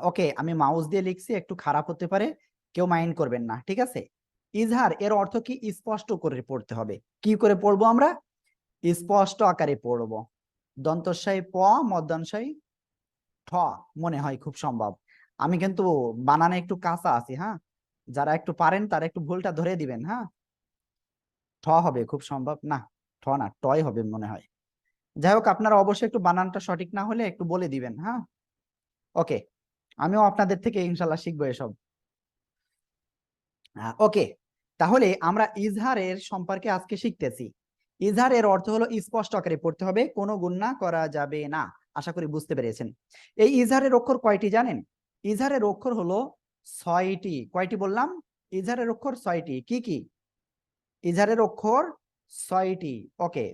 ওকে, আমি মাউস দিয়ে লিখছি, একটু খারাপ হতে পারে, কেউ মাইন্ড করবেন না, ঠিক আছে। ইজহার এর অর্থ কি? স্পষ্ট করে পড়তে হবে। কি করে পড়বো আমরা? স্পষ্ট আকারে পড়বো। দন্তস্বই প, মধ্যাংশই ঠ, মনে হয় খুব সম্ভব। আমি কিন্তু বানানে একটু কাঁচা আছি, হ্যাঁ। যারা একটু পারেন তারা একটু ভুলটা ধরে দিবেন, হ্যাঁ। ঠ হবে খুব সম্ভব, না ঠ না, টয় হবে মনে হয়। যাই হোক, আপনারা অবশ্যই একটু বানানটা সঠিক না হলে একটু বলে দিবেন, হ্যাঁ। ওকে, আমিও আপনাদের থেকে ইনশাল্লাহ শিখবো এসব। ওকে, তাহলে আমরা ইজহারের সম্পর্কে আজকে শিখতেছি। ইজহারের অর্থ হলো স্পষ্ট আকারে পড়তে হবে, কোনো গুণা করা যাবে না। আশা করি বুঝতে পেরেছেন। এই ইজহারের অক্ষর কয়টি জানেন? ইজহারের অক্ষর হলো 6টি। কয়টি বললাম? ইজহারের অক্ষর 6টি। কি কি? ইজহারের অক্ষর 6টি। ওকে।